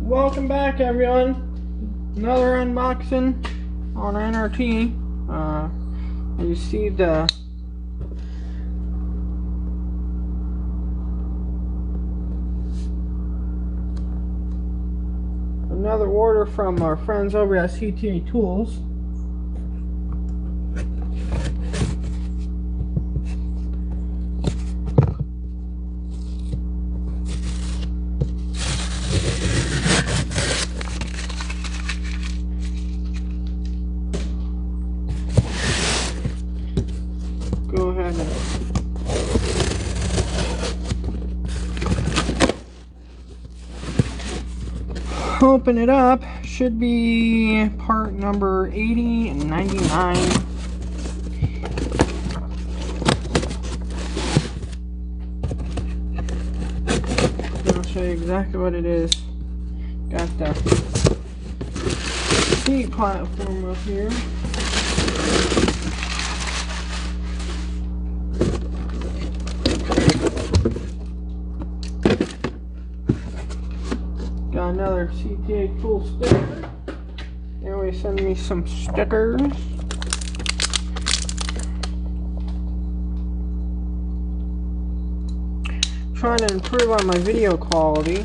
Welcome back, everyone. Another unboxing on N.R.T. I received another order from our friends over at CTA Tools. Go ahead and open it up. Should be part number 80 and 99. I'll show you exactly what it is. Got the seat platform up here. Got another CTA tool sticker. They always send me some stickers. Trying to improve on my video quality.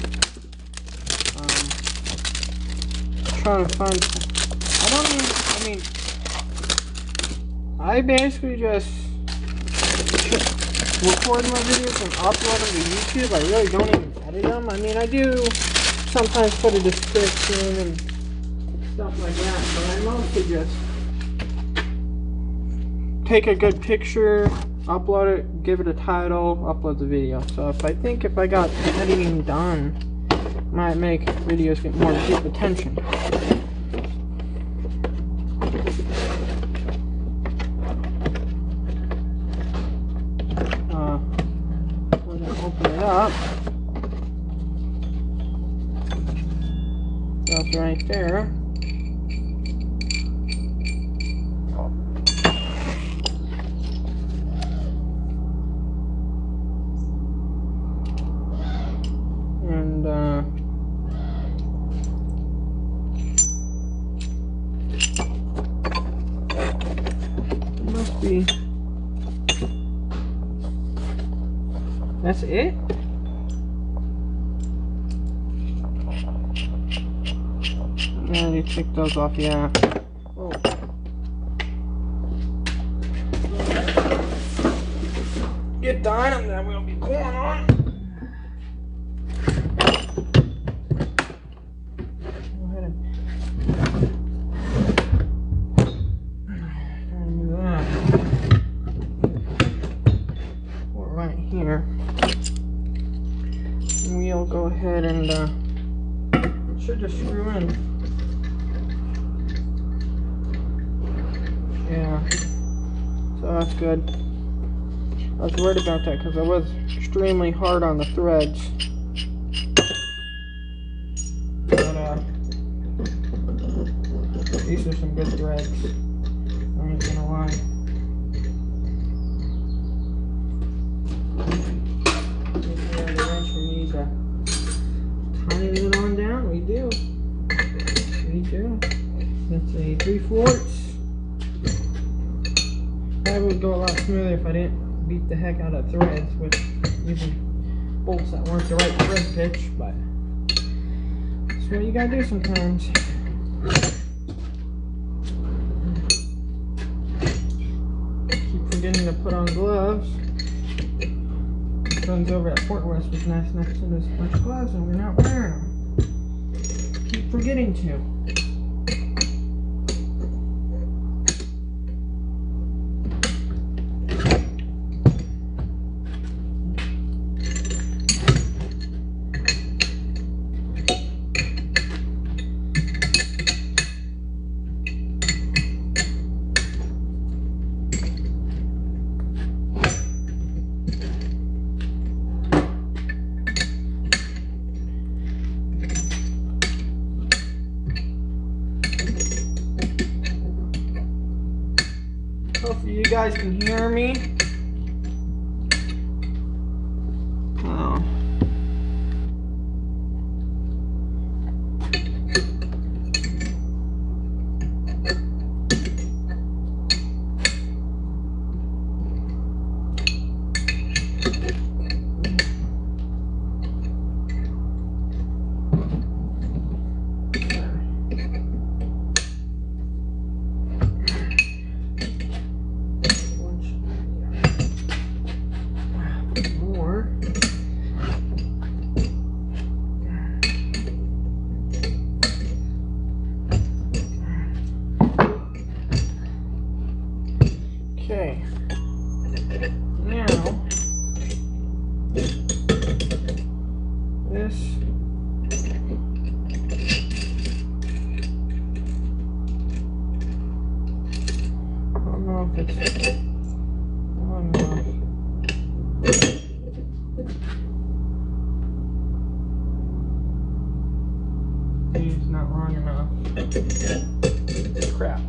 Trying to find. I basically just record my videos and upload them to YouTube. I really don't even edit them. I do sometimes put a description and stuff like that, but I mostly just take a good picture, upload it, give it a title, upload the video. So if I got editing done, it might make videos get more deep attention. We're gonna open it up. That's right there. And it must be. That's it? Yeah, you take those off, yeah. Oh. Get the item that we'll be going on. Go ahead and do that. Put it right here. And we'll go ahead and it should just screw in. Yeah, so that's good. I was worried about that because I was extremely hard on the threads. But these are some good threads. I ain't gonna lie. If we have the wrench we need to tighten it on down, we do. That's a 3/4. That would go a lot smoother if I didn't beat the heck out of threads with using bolts that weren't the right thread pitch, but that's what you gotta do sometimes. Keep forgetting to put on gloves. My friends over at Fort West was nice enough to send us a bunch of gloves and we're not wearing them. Keep forgetting to. Hopefully you guys can hear me. He's not long enough. Crap.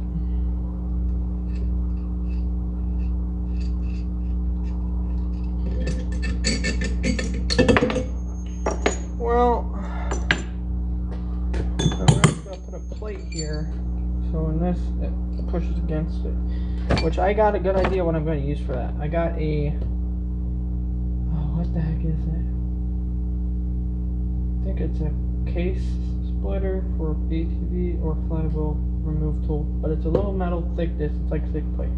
Well, I'm gonna put a plate here, so when this it pushes against it, which I got a good idea what I'm going to use for that. I got a, what the heck is it? I think it's a case splitter for ATV or flywheel remove tool, but it's a little metal thickness. It's like thick plate.